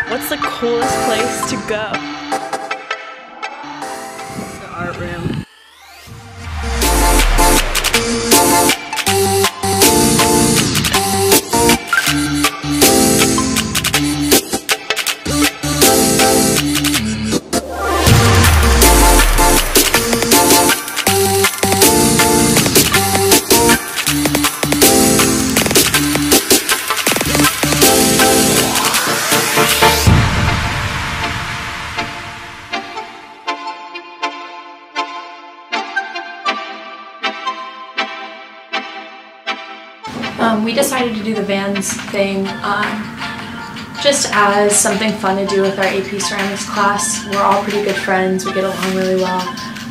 What's the coolest place to go? The art room. We decided to do the Vans thing just as something fun to do with our AP Ceramics class. We're all pretty good friends, we get along really well,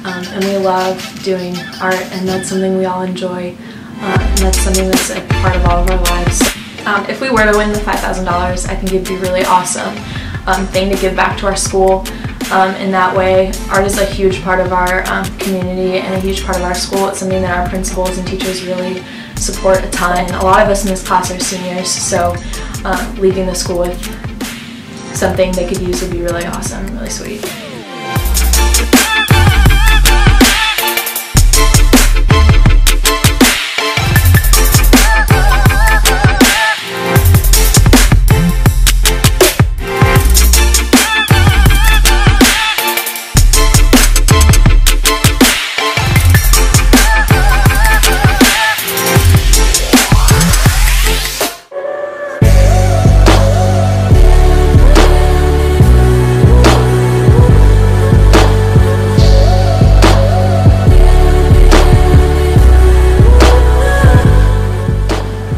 and we love doing art, and that's something we all enjoy, and that's something that's a part of all of our lives. If we were to win the $5,000, I think it'd be a really awesome thing to give back to our school. In that way, art is a huge part of our community and a huge part of our school. It's something that our principals and teachers really support a ton. A lot of us in this class are seniors, so leaving the school with something they could use would be really awesome, really sweet.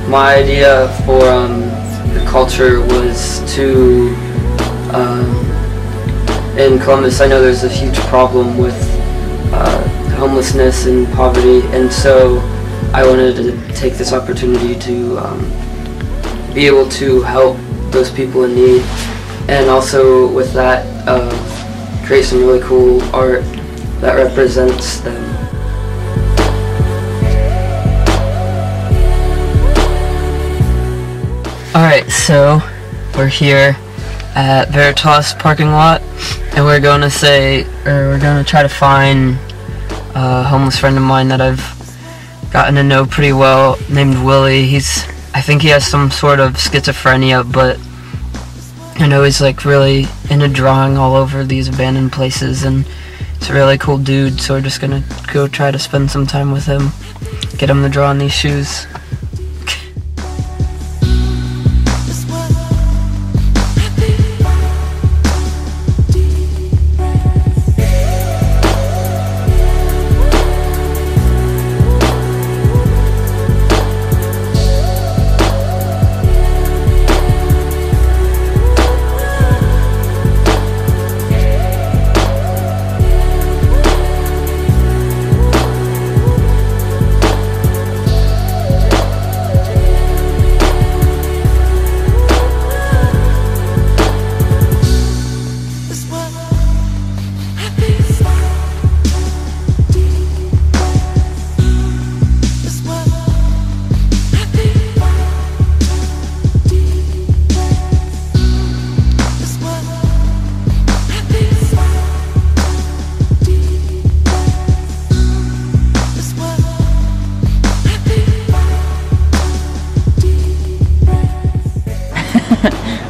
My idea for the culture was to, in Columbus, I know there's a huge problem with homelessness and poverty, and so I wanted to take this opportunity to be able to help those people in need, and also with that create some really cool art that represents them. Alright, so we're here at Veritas parking lot, and we're going to try to find a homeless friend of mine that I've gotten to know pretty well, named Willie. I think he has some sort of schizophrenia, but I know he's like really into drawing all over these abandoned places, and it's a really cool dude, so we're just gonna go try to spend some time with him, get him to draw on these shoes.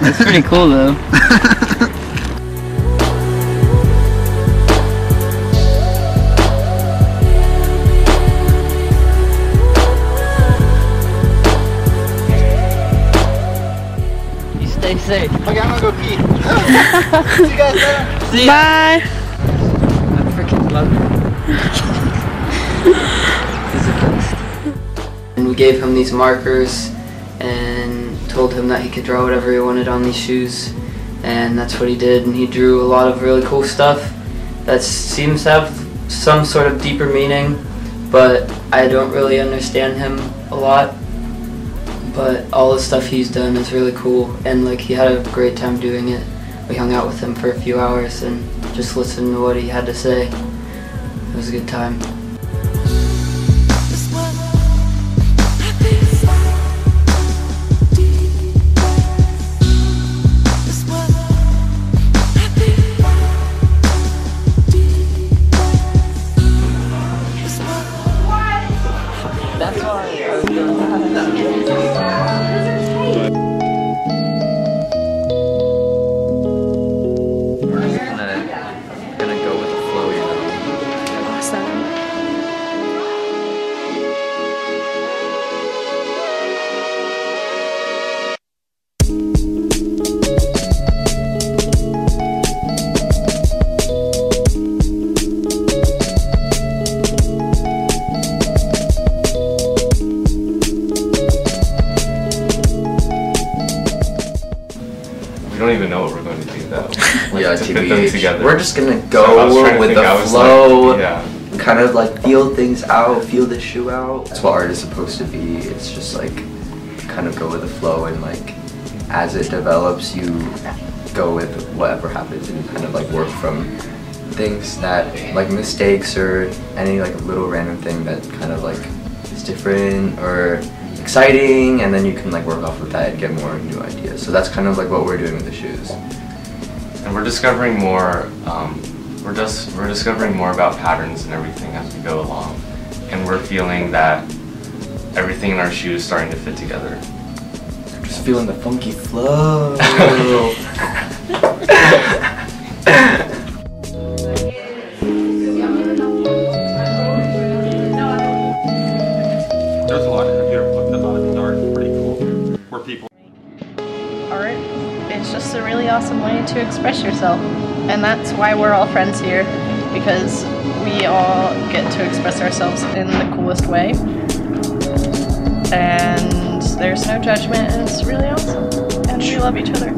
That's pretty cool though. You stay safe. Okay, I'm gonna go pee. See you guys later. See ya. Bye! I freaking love it. And we gave him these markers and told him that he could draw whatever he wanted on these shoes, and that's what he did, and he drew a lot of really cool stuff that seems to have some sort of deeper meaning, but I don't really understand him a lot, but all the stuff he's done is really cool, and like he had a great time doing it. We hung out with him for a few hours and just listened to what he had to say. It was a good time. That's why I was doing We're just gonna go with the flow, you know. Awesome. We don't even know what we're going to do though. Like, Yeah, to fit them together. we're just gonna So I was go trying to with think, I the was flow, like, yeah. kind of like feel things out, feel the shoe out. That's what art is supposed to be. It's just like kind of go with the flow, and like as it develops, you go with whatever happens and kind of like work from things that like mistakes or any like little random thing that kind of like is different or exciting, and then you can like work off of that and get more new ideas. So that's kind of like what we're doing with the shoes. And we're discovering more. We're discovering more about patterns and everything as we go along, and we're feeling that everything in our shoes is starting to fit together. Just feeling the funky flow. There's a lot of here, look, there's a lot of art, pretty cool. Where people Art is just a really awesome way to express yourself, and that's why we're all friends here, because we all get to express ourselves in the coolest way, and there's no judgment, and it's really awesome, and we love each other.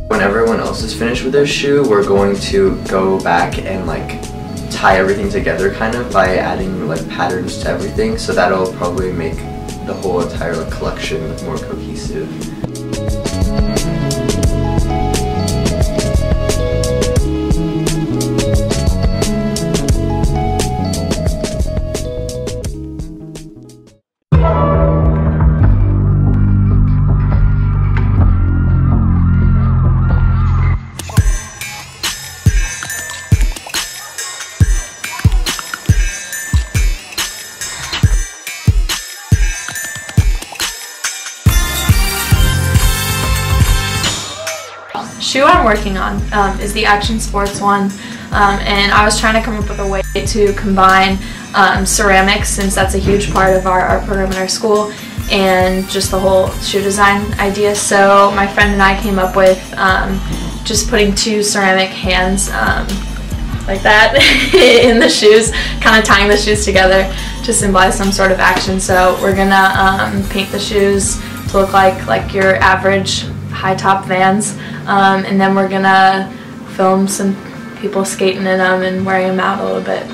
When everyone else is finished with their shoe, we're going to go back and like tie everything together kind of by adding like patterns to everything, so that'll probably make the whole entire like collection more cohesive. Shoe I'm working on is the action sports one, and I was trying to come up with a way to combine ceramics, since that's a huge part of our art program at our school, and just the whole shoe design idea. So my friend and I came up with just putting two ceramic hands like that in the shoes, kind of tying the shoes together to symbolize some sort of action. So we're gonna paint the shoes to look like your average high top Vans, and then we're gonna film some people skating in them and wearing them out a little bit.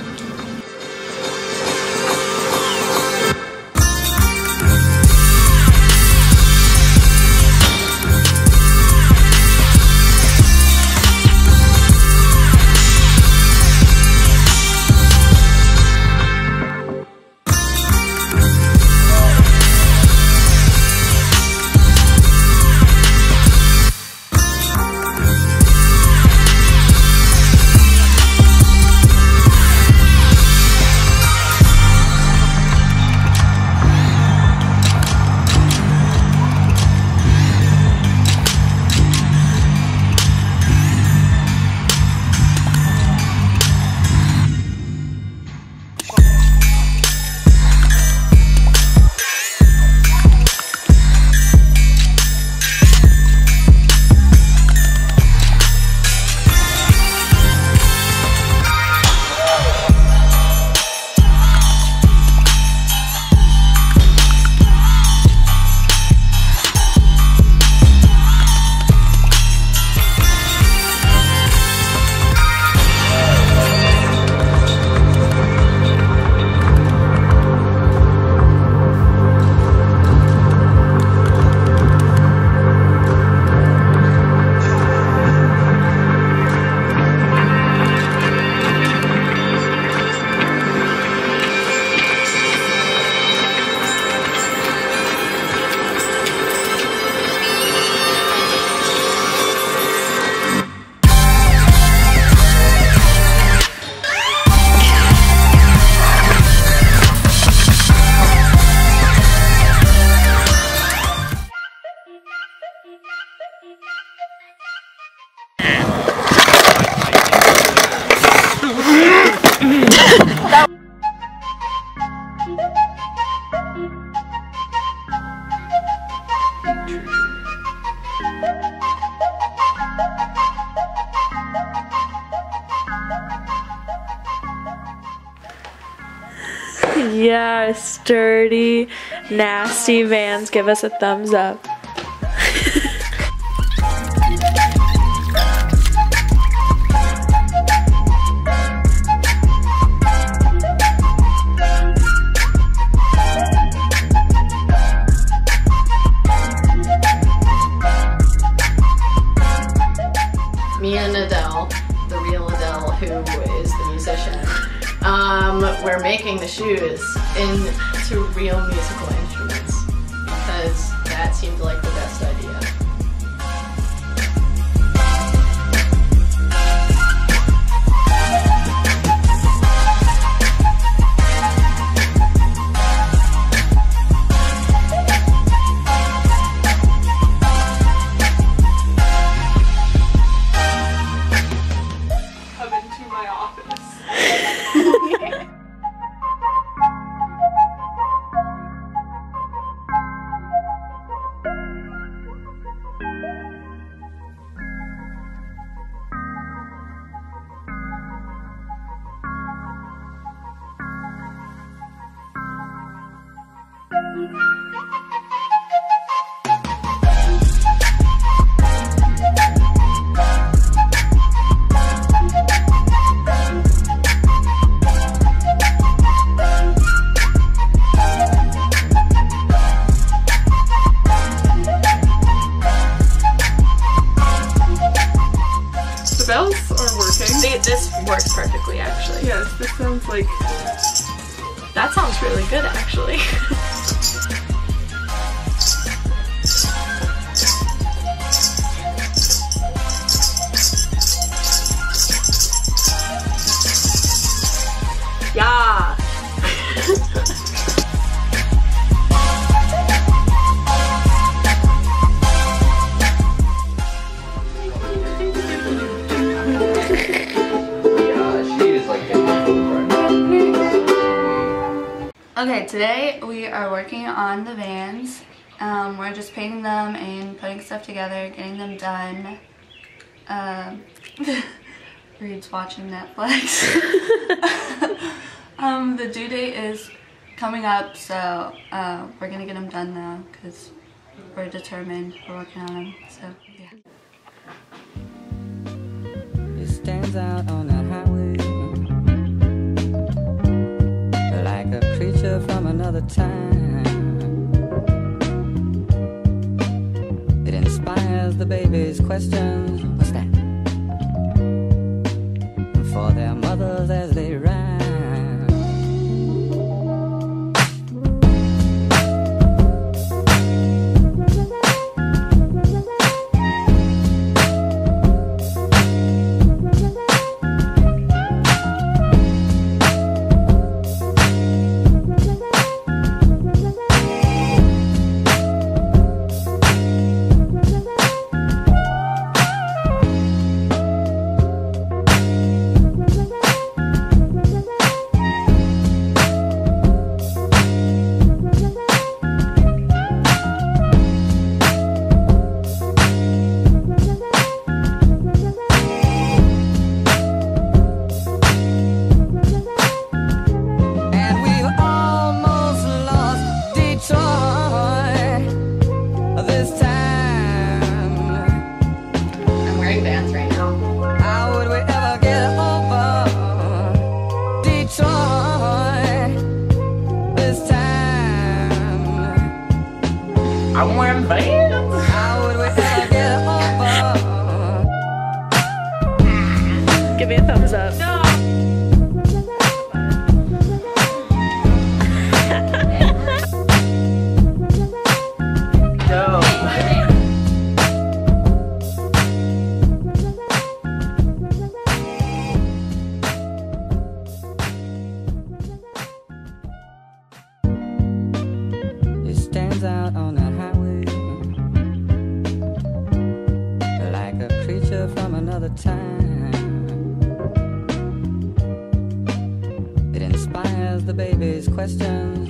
Yeah, sturdy, nasty vans give us a thumbs up. Me and Adele, the real Adele, who is the musician, we're making the shoes into real musical instruments because that seemed like the best idea. Come into my office. The bells are working. This works perfectly, actually. Yes, this sounds like... That sounds really good, actually. Yeah. Okay, today we are working on the vans. We're just painting them and putting stuff together, getting them done. Reed's watching Netflix. The due date is coming up, so we're gonna get them done now because we're determined. We're working on them, so yeah. It stands out on the highway like a creature from another time. It inspires the baby's questions. What's that? For their mothers as they ride. questions.